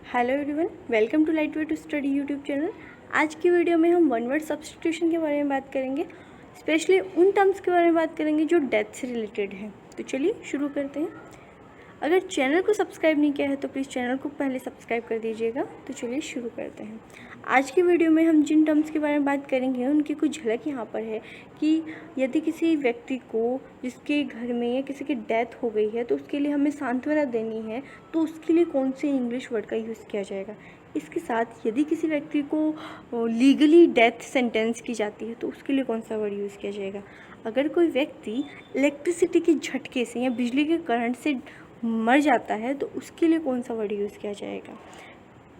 Hello everyone, welcome to light way to study YouTube channel. आज की video में हम वन वर्ड सब्स्टिट्यूशन के बारे में बात करेंगे। स्पेशली उन टर्म्स के बारे में बात करेंगे जो डेथ से रिलेटेड है। तो चलिए शुरू करते हैं। अगर चैनल को सब्सक्राइब नहीं किया है तो प्लीज़ चैनल को पहले सब्सक्राइब कर दीजिएगा। तो चलिए शुरू करते हैं। आज की वीडियो में हम जिन टर्म्स के बारे में बात करेंगे उनकी कुछ झलक यहाँ पर है कि यदि किसी व्यक्ति को जिसके घर में या किसी की डेथ हो गई है तो उसके लिए हमें सांत्वना देनी है तो उसके लिए कौन से इंग्लिश वर्ड का यूज़ किया जाएगा। इसके साथ यदि किसी व्यक्ति को लीगली डेथ सेंटेंस की जाती है तो उसके लिए कौन सा वर्ड यूज़ किया जाएगा। अगर कोई व्यक्ति इलेक्ट्रिसिटी के झटके से या बिजली के करंट से मर जाता है तो उसके लिए कौन सा वर्ड यूज़ किया जाएगा।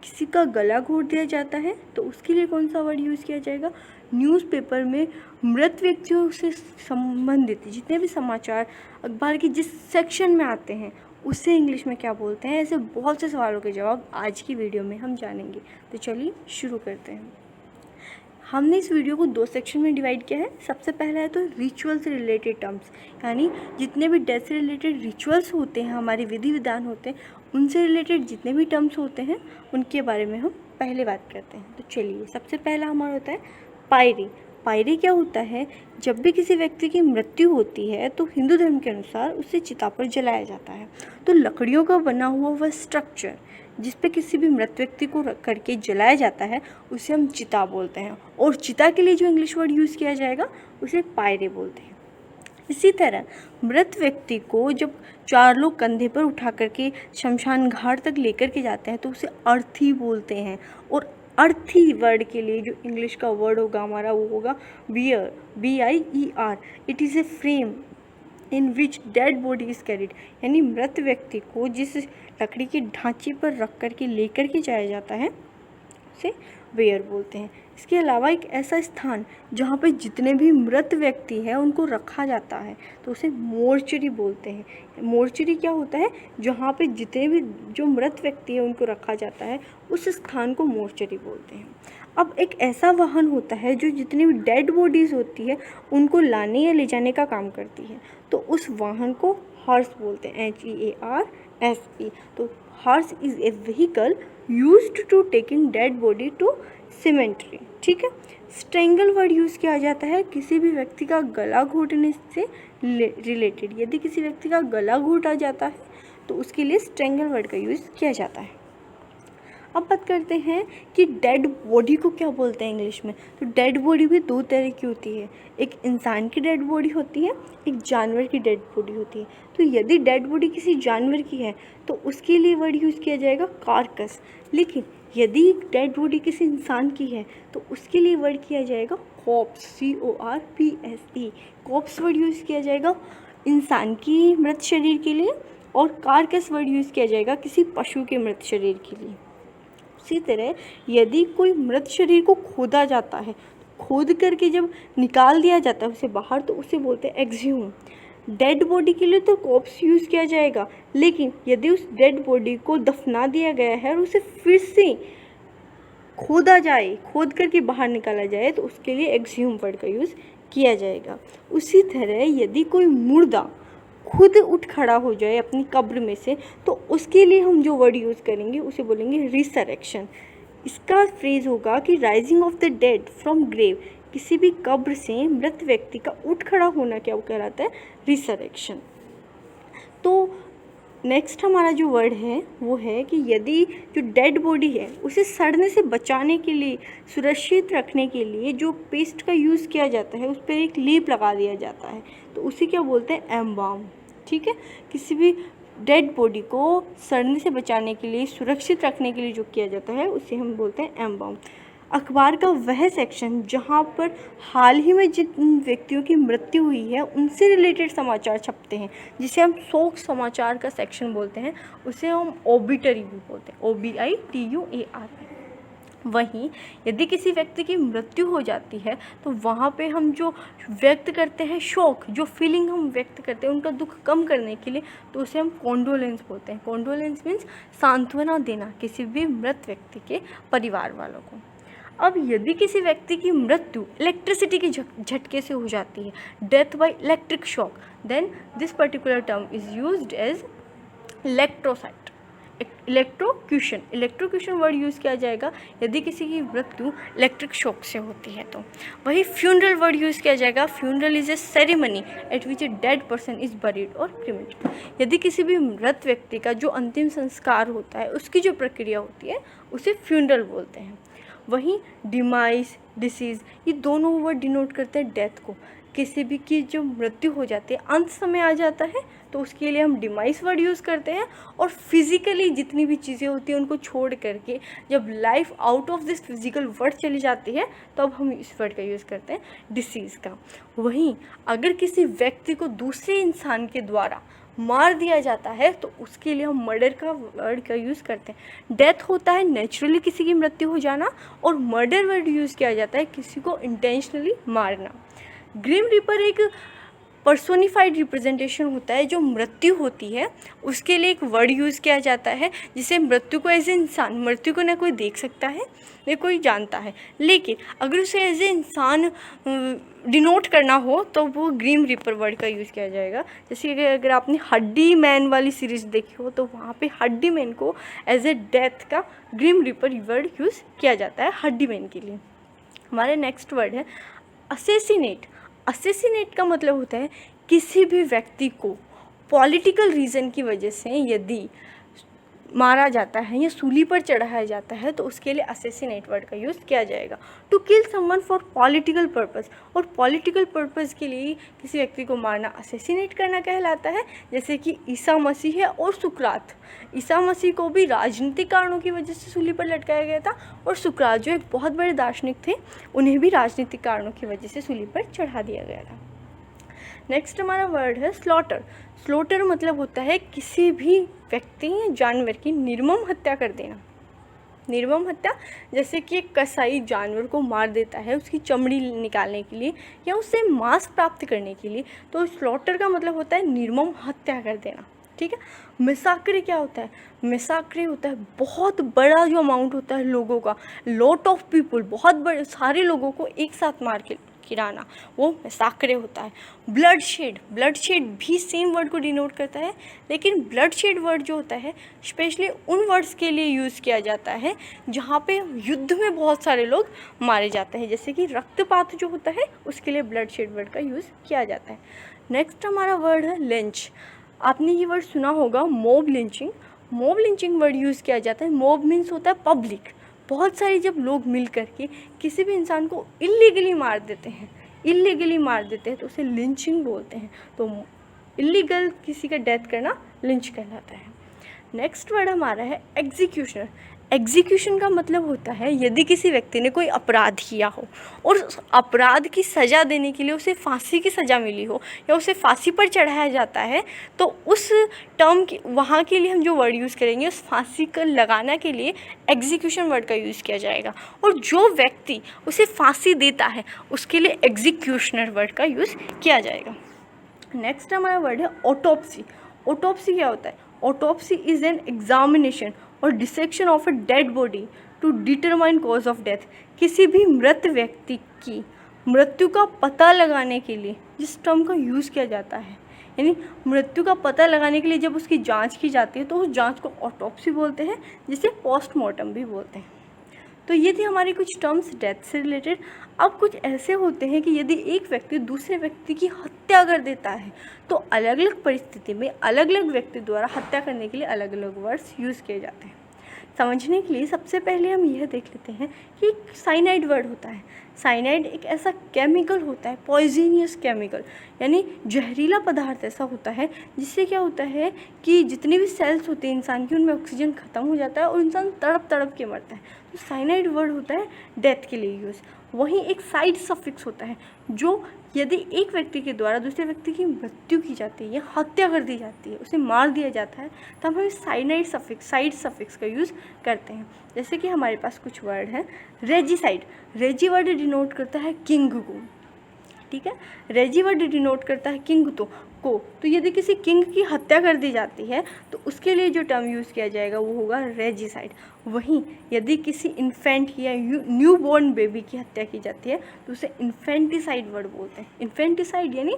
किसी का गला घोट दिया जाता है तो उसके लिए कौन सा वर्ड यूज़ किया जाएगा। न्यूज़पेपर में मृत व्यक्तियों से संबंधित जितने भी समाचार अखबार के जिस सेक्शन में आते हैं उसे इंग्लिश में क्या बोलते हैं। ऐसे बहुत से सवालों के जवाब आज की वीडियो में हम जानेंगे। तो चलिए शुरू करते हैं। हमने इस वीडियो को दो सेक्शन में डिवाइड किया है। सबसे पहला है तो रिचुअल से रिलेटेड टर्म्स, यानी जितने भी डेथ से रिलेटेड रिचुअल्स होते हैं, हमारे विधि विधान होते हैं, उनसे रिलेटेड जितने भी टर्म्स होते हैं उनके बारे में हम पहले बात करते हैं। तो चलिए, सबसे पहला हमारा होता है पायरी। पायरी क्या होता है, जब भी किसी व्यक्ति की मृत्यु होती है तो हिंदू धर्म के अनुसार उसे चिता पर जलाया जाता है। तो लकड़ियों का बना हुआ वह स्ट्रक्चर जिस पे किसी भी मृत व्यक्ति को रख करके जलाया जाता है उसे हम चिता बोलते हैं, और चिता के लिए जो इंग्लिश वर्ड यूज़ किया जाएगा उसे पायरे बोलते हैं। इसी तरह मृत व्यक्ति को जब चार लोग कंधे पर उठा करके शमशान घाट तक लेकर के जाते हैं तो उसे अर्थी बोलते हैं। और अर्थी वर्ड के लिए जो इंग्लिश का वर्ड होगा हमारा वो होगा bier, BIER। It is a frame in which dead body is carried, यानी मृत व्यक्ति को जिस लकड़ी के ढांचे पर रख करके लेकर के जाया जाता है उसे वेयर बोलते हैं। इसके अलावा एक ऐसा स्थान जहाँ पे जितने भी मृत व्यक्ति हैं उनको रखा जाता है तो उसे मोर्चरी बोलते हैं। मोर्चरी क्या होता है, जहाँ पे जितने भी जो मृत व्यक्ति है उनको रखा जाता है उस स्थान को मोर्चरी बोलते हैं। अब एक ऐसा वाहन होता है जो जितनी भी डेड बॉडीज़ होती है उनको लाने या ले जाने का काम करती है, तो उस वाहन को हॉर्स बोलते हैं, HEARSE। तो hearse is a vehicle used to taking dead body to cemetery. ठीक है। स्ट्रेंगल वर्ड यूज़ किया जाता है किसी भी व्यक्ति का गला घोटने से रिलेटेड। यदि किसी व्यक्ति का गला घोटा जाता है तो उसके लिए स्ट्रेंगल वर्ड का यूज़ किया जाता है। अब बात करते हैं कि डेड बॉडी को क्या बोलते हैं इंग्लिश में। तो डेड बॉडी भी दो तरह की होती है, एक इंसान की डेड बॉडी होती है, एक जानवर की डेड बॉडी होती है। तो यदि डेड बॉडी किसी जानवर की है तो उसके लिए वर्ड यूज़ किया जाएगा कार्कस। लेकिन यदि डेड बॉडी किसी इंसान की है तो उसके लिए वर्ड किया जाएगा corpse, CORPSE। Corpse word use किया जाएगा इंसान की मृत शरीर के लिए, और कार्कस वर्ड यूज़ किया जाएगा किसी पशु के मृत शरीर के लिए। इसी तरह यदि कोई मृत शरीर को खोदा जाता है, खोद करके जब निकाल दिया जाता है उसे बाहर, तो उसे बोलते हैं एक्सह्यूम। डेड बॉडी के लिए तो कॉप्स यूज़ किया जाएगा, लेकिन यदि उस डेड बॉडी को दफना दिया गया है और उसे फिर से खोदा जाए, खोद करके बाहर निकाला जाए, तो उसके लिए एक्सह्यूम वर्ड का यूज़ किया जाएगा। उसी तरह यदि कोई मुर्दा खुद उठ खड़ा हो जाए अपनी कब्र में से तो उसके लिए हम जो वर्ड यूज़ करेंगे उसे बोलेंगे रिसरेक्शन। इसका फ्रेज होगा कि rising of the dead from grave. किसी भी कब्र से मृत व्यक्ति का उठ खड़ा होना क्या कहलाता है, रिसरेक्शन। तो नेक्स्ट हमारा जो वर्ड है वो है कि यदि जो डेड बॉडी है उसे सड़ने से बचाने के लिए, सुरक्षित रखने के लिए जो पेस्ट का यूज़ किया जाता है उस पर एक लेप लगा दिया जाता है तो उसे क्या बोलते हैं, एम्बाम। ठीक है। किसी भी डेड बॉडी को सड़ने से बचाने के लिए, सुरक्षित रखने के लिए जो किया जाता है उसे हम बोलते हैं एम्बाम। अखबार का वह सेक्शन जहाँ पर हाल ही में जिन व्यक्तियों की मृत्यु हुई है उनसे रिलेटेड समाचार छपते हैं, जिसे हम शोक समाचार का सेक्शन बोलते हैं, उसे हम ओबिटरी भी बोलते हैं, OBITUAR। वहीं यदि किसी व्यक्ति की मृत्यु हो जाती है तो वहाँ पे हम जो व्यक्त करते हैं शोक, जो फीलिंग हम व्यक्त करते हैं उनका दुख कम करने के लिए, तो उसे हम कॉन्डोलेंस बोलते हैं। कॉन्डोलेंस मीन्स सांत्वना देना किसी भी मृत व्यक्ति के परिवार वालों को। अब यदि किसी व्यक्ति की मृत्यु इलेक्ट्रिसिटी के झटके से हो जाती है, death by electric shock, then this particular term is used as electrocute. Electrocution, electrocution word use किया जाएगा यदि किसी की मृत्यु इलेक्ट्रिक शॉक से होती है तो। वही फ्यूनरल वर्ड यूज़ किया जाएगा, funeral is a ceremony eight which a dead person is buried और क्रिमेटेड। यदि किसी भी मृत व्यक्ति का जो अंतिम संस्कार होता है उसकी जो प्रक्रिया होती है उसे फ्यूनरल बोलते हैं। वहीं डिमाइस, डिसीज़, ये दोनों वर्ड डिनोट करते हैं डेथ को। किसी भी की जो मृत्यु हो जाती है, अंत समय आ जाता है, तो उसके लिए हम डिमाइस वर्ड यूज़ करते हैं। और फिज़िकली जितनी भी चीज़ें होती हैं उनको छोड़ करके जब life out of this physical world चली जाती है तब हम इस वर्ड का यूज़ करते हैं, डिसीज़ का। वहीं अगर किसी व्यक्ति को दूसरे इंसान के द्वारा मार दिया जाता है तो उसके लिए हम मर्डर का वर्ड का यूज़ करते हैं। डेथ होता है नेचुरली किसी की मृत्यु हो जाना, और मर्डर वर्ड यूज़ किया जाता है किसी को इंटेंशनली मारना। ग्रिम रीपर एक पर्सोनिफाइड रिप्रेजेंटेशन होता है। जो मृत्यु होती है उसके लिए एक वर्ड यूज़ किया जाता है जिसे मृत्यु को एज ए इंसान, मृत्यु को ना कोई देख सकता है न कोई जानता है, लेकिन अगर उसे एज ए इंसान डिनोट करना हो तो वो ग्रीम रीपर वर्ड का यूज़ किया जाएगा। जैसे कि अगर आपने हड्डी मैन वाली सीरीज़ देखी हो तो वहाँ पे हड्डी मैन को एज ए डेथ का ग्रीम रीपर वर्ड यूज़ किया जाता है हड्डी मैन के लिए। हमारा नेक्स्ट वर्ड है असेसिनेट। असेसिनेट का मतलब होता है किसी भी व्यक्ति को पॉलिटिकल रीज़न की वजह से यदि मारा जाता है या सूली पर चढ़ाया जाता है तो उसके लिए असेसिनेट वर्ड का यूज़ किया जाएगा। To kill someone for political purpose, और पॉलिटिकल पर्पस के लिए किसी व्यक्ति को मारना असेसिनेट करना कहलाता है। जैसे कि ईसा मसीह है और सुकरात, ईसा मसीह को भी राजनीतिक कारणों की वजह से सूली पर लटकाया गया था, और सुकरात जो एक बहुत बड़े दार्शनिक थे उन्हें भी राजनीतिक कारणों की वजह से सूली पर चढ़ा दिया गया था। नेक्स्ट हमारा वर्ड है स्लॉटर। स्लॉटर मतलब होता है किसी भी व्यक्ति या जानवर की निर्मम हत्या कर देना। निर्मम हत्या, जैसे कि एक कसाई जानवर को मार देता है उसकी चमड़ी निकालने के लिए या उससे मांस प्राप्त करने के लिए, तो स्लॉटर का मतलब होता है निर्मम हत्या कर देना। ठीक है। मिसाक्रे क्या होता है? मिसाक्रे होता है बहुत बड़ा जो अमाउंट होता है लोगों का, लॉट ऑफ पीपल, बहुत बड़े सारे लोगों को एक साथ मार के गिराना, वो मिसाक्रे होता है। ब्लड शेड, ब्लड शेड भी सेम वर्ड को डिनोट करता है, लेकिन ब्लड शेड वर्ड जो होता है स्पेशली उन वर्ड्स के लिए यूज़ किया जाता है जहाँ पे युद्ध में बहुत सारे लोग मारे जाते हैं। जैसे कि रक्तपात जो होता है उसके लिए ब्लड शेड वर्ड का यूज़ किया जाता है। नेक्स्ट हमारा वर्ड है लिंच। आपने ये वर्ड सुना होगा, mob lynching. Mob lynching word use किया जाता है। मॉब मीन्स होता है पब्लिक, बहुत सारे जब लोग मिल करके किसी भी इंसान को इल्लीगली मार देते हैं, इल्लीगली मार देते हैं तो उसे लिंचिंग बोलते हैं। तो इल्लीगल किसी का डेथ करना लिंच कहलाता है। नेक्स्ट वर्ड हमारा है एग्जीक्यूशनर। एग्जीक्यूशन का मतलब होता है यदि किसी व्यक्ति ने कोई अपराध किया हो और उस अपराध की सज़ा देने के लिए उसे फांसी की सज़ा मिली हो या उसे फांसी पर चढ़ाया जाता है, तो उस टर्म की वहाँ के लिए हम जो वर्ड यूज़ करेंगे उस फांसी को लगाना के लिए एग्जीक्यूशन वर्ड का यूज़ किया जाएगा। और जो व्यक्ति उसे फांसी देता है उसके लिए एग्जीक्यूशनर वर्ड का यूज़ किया जाएगा। नेक्स्ट हमारा वर्ड है ऑटोप्सी। ऑटोप्सी क्या होता है? ऑटोप्सी इज़ एन एग्जामिनेशन और dissection of a dead body to determine cause of death. किसी भी मृत व्यक्ति की मृत्यु का पता लगाने के लिए जिस टर्म का यूज़ किया जाता है, यानी मृत्यु का पता लगाने के लिए जब उसकी जांच की जाती है तो उस जांच को ऑटोप्सी बोलते हैं, जिसे पोस्टमार्टम भी बोलते हैं। तो ये थी हमारी कुछ टर्म्स डेथ से रिलेटेड। अब कुछ ऐसे होते हैं कि यदि एक व्यक्ति दूसरे व्यक्ति की हत्या कर देता है तो अलग अलग परिस्थिति में अलग अलग व्यक्ति द्वारा हत्या करने के लिए अलग अलग वर्ड्स यूज़ किए जाते हैं। समझने के लिए सबसे पहले हम यह देख लेते हैं कि साइनाइड वर्ड होता है। साइनाइड एक ऐसा केमिकल होता है, पॉइजनियस केमिकल, यानी जहरीला पदार्थ ऐसा होता है जिससे क्या होता है कि जितनी भी सेल्स होते हैं इंसान की उनमें ऑक्सीजन ख़त्म हो जाता है और इंसान तड़प तड़प के मरता है। तो साइनाइड वर्ड होता है डेथ के लिए यूज़। वहीं एक साइड सफिक्स होता है जो यदि एक व्यक्ति के द्वारा दूसरे व्यक्ति की मृत्यु की जाती है या हत्या कर दी जाती है, उसे मार दिया जाता है, तो हम साइड सफिक्स का यूज़ करते हैं। जैसे कि हमारे पास कुछ वर्ड हैं। रेजिसाइड, रेजी वर्ड डिनोट करता है किंग को। ठीक है, रेजी वर्ड डिनोट करता है किंग को। तो यदि किसी किंग की हत्या कर दी जाती है तो उसके लिए जो टर्म यूज़ किया जाएगा वो होगा रेजिसाइड। वहीं यदि किसी इन्फेंट या न्यू बॉर्न बेबी की हत्या की जाती है तो उसे इन्फेंटिसाइड वर्ड बोलते हैं। इन्फेंटिसाइड यानी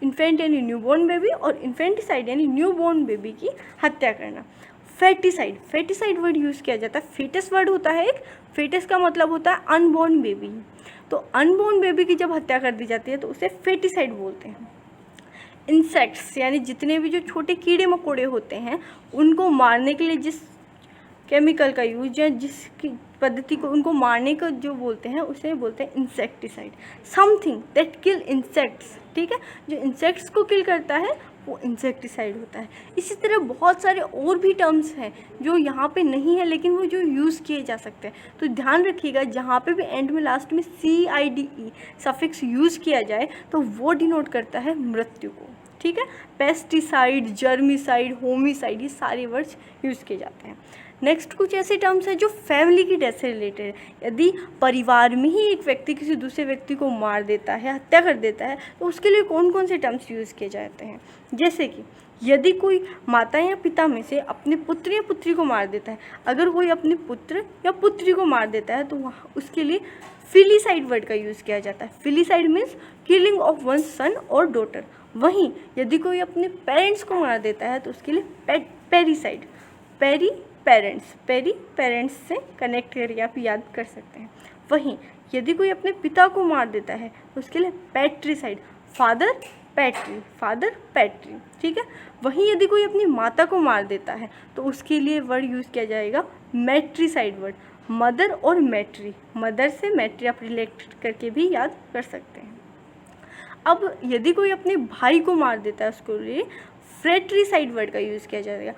इन्फेंट यानी न्यू बॉर्न बेबी और इन्फेंटिसाइड यानी न्यू बॉर्न बेबी की हत्या करना। फेटिसाइड, फेटिसाइड वर्ड यूज़ किया जाता है। फेटस वर्ड होता है एक, फेटस का मतलब होता है अनबॉर्न बेबी। तो अनबॉर्न बेबी की जब हत्या कर दी जाती है तो उसे फेटिसाइड बोलते हैं। इंसेक्ट्स यानी जितने भी जो छोटे कीड़े मकोड़े होते हैं उनको मारने के लिए जिस केमिकल का यूज या जिसकी पद्धति को उनको मारने का जो बोलते हैं उसे बोलते हैं insecticide. Something that kill insects, ठीक है, जो इंसेक्ट्स को किल करता है वो इंसेक्टिसाइड होता है। इसी तरह बहुत सारे और भी टर्म्स हैं जो यहाँ पे नहीं है लेकिन वो जो यूज़ किए जा सकते हैं। तो ध्यान रखिएगा जहाँ पे भी एंड में लास्ट में CIDE सफिक्स यूज़ किया जाए तो वो डिनोट करता है मृत्यु को, ठीक है। पेस्टिसाइड, जर्मिसाइड, होमिसाइड, ये सारे वर्ड्स यूज़ किए जाते हैं। नेक्स्ट कुछ ऐसे टर्म्स हैं जो फैमिली की डेथ से रिलेटेड है। यदि परिवार में ही एक व्यक्ति किसी दूसरे व्यक्ति को मार देता है, हत्या कर देता है, तो उसके लिए कौन कौन से टर्म्स यूज़ किए जाते हैं। जैसे कि यदि कोई माता या पिता में से अपने पुत्र या पुत्री को मार देता है, अगर कोई अपने पुत्र या पुत्री को मार देता है तो वहाँ उसके लिए फिलिसाइड वर्ड का यूज़ किया जाता है। फिलिसाइड मीन्स किलिंग ऑफ वन सन और डॉटर। वहीं यदि कोई अपने पेरेंट्स को मार देता है तो उसके लिए पेरिसाइड, पेरी पेरेंट्स से कनेक्ट करके आप याद कर सकते हैं। वहीं यदि कोई अपने पिता को मार देता है तो उसके लिए पैट्रिसाइड, फादर पैट्री, ठीक है। वहीं यदि कोई अपनी माता को मार देता है तो उसके लिए वर्ड यूज़ किया जाएगा मैट्रिसाइड वर्ड। मदर और मैट्री, मदर से मैट्री आप रिलेट करके भी याद कर सकते हैं। अब यदि कोई अपने भाई को मार देता है उसके लिए फ्रेट्रिसाइड वर्ड का यूज़ किया जाएगा।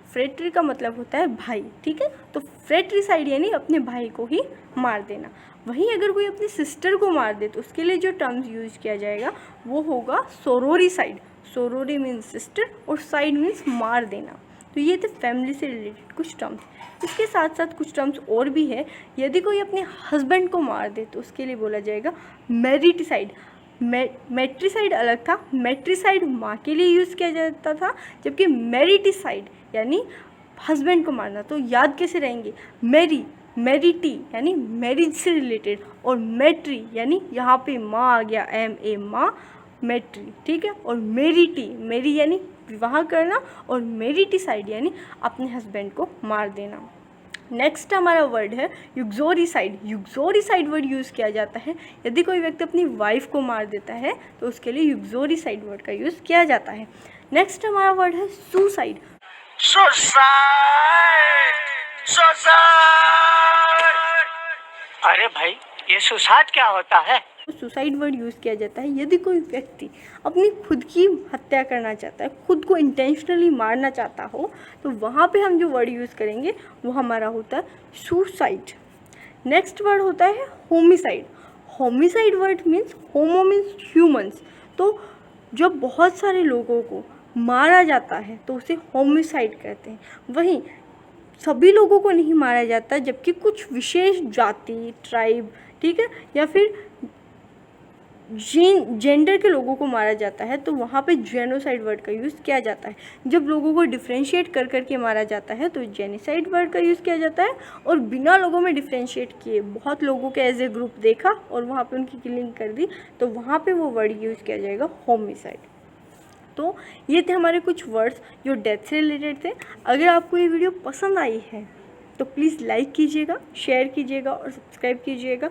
फ्रेट्री का मतलब होता है भाई, ठीक है। तो फ्रेट्रिसाइड यानी अपने भाई को ही मार देना। वहीं अगर कोई अपनी सिस्टर को मार दे तो उसके लिए जो टर्म्स यूज़ किया जाएगा वो होगा सोरोरीसाइड। सोरोरी मीन्स सिस्टर और साइड मीन्स मार देना। तो ये थे फैमिली से रिलेटेड कुछ टर्म्स। इसके साथ साथ कुछ टर्म्स और भी है। यदि कोई अपने हस्बैंड को मार दे तो उसके लिए बोला जाएगा मैरिटिसाइड। मैट्रिसाइड अलग था, मैट्रिसाइड माँ के लिए यूज़ किया जाता था, जबकि मैरिटिसाइड यानी हस्बैंड को मारना। तो याद कैसे रहेंगे, मैरिटी यानी मैरिज से रिलेटेड, और मैट्री यानी यहाँ पे माँ आ गया, MA माँ, मैट्री, ठीक है। और मेरी यानी विवाह करना, और मैरिटिसाइड यानी अपने हस्बैंड को मार देना। नेक्स्ट हमारा वर्ड है युक्सोरिसाइड। युक्सोरिसाइड वर्ड यूज़ किया जाता है यदि कोई व्यक्ति अपनी वाइफ को मार देता है तो उसके लिए युक्सोरिसाइड वर्ड का यूज़ किया जाता है। नेक्स्ट हमारा वर्ड है सुसाइड। अरे भाई ये सुसाइड क्या होता है? सुसाइड वर्ड यूज़ किया जाता है यदि कोई व्यक्ति अपनी खुद की हत्या करना चाहता है, खुद को इंटेंशनली मारना चाहता हो, तो वहाँ पे हम जो वर्ड यूज़ करेंगे वो हमारा होता है सुसाइड। नेक्स्ट वर्ड होता है होमिसाइड। होमिसाइड वर्ड मीन्स होमो मीन्स ह्यूमंस। तो जब बहुत सारे लोगों को मारा जाता है तो उसे होमिसाइड कहते हैं। वहीं सभी लोगों को नहीं मारा जाता, जबकि कुछ विशेष जाति, ट्राइब, ठीक है, या फिर जेंडर के लोगों को मारा जाता है तो वहाँ पे जेनोसाइड वर्ड का यूज़ किया जाता है। जब लोगों को डिफ्रेंशिएट कर करके मारा जाता है तो जेनिसाइड वर्ड का यूज़ किया जाता है, और बिना लोगों में डिफ्रेंशिएट किए बहुत लोगों के एज ए ग्रुप देखा और वहाँ पे उनकी किलिंग कर दी तो वहाँ पे वो वर्ड यूज़ किया जाएगा होमिसाइड। तो ये थे हमारे कुछ वर्ड्स जो डेथ से रिलेटेड थे। अगर आपको ये वीडियो पसंद आई है तो प्लीज़ लाइक कीजिएगा, शेयर कीजिएगा और सब्सक्राइब कीजिएगा।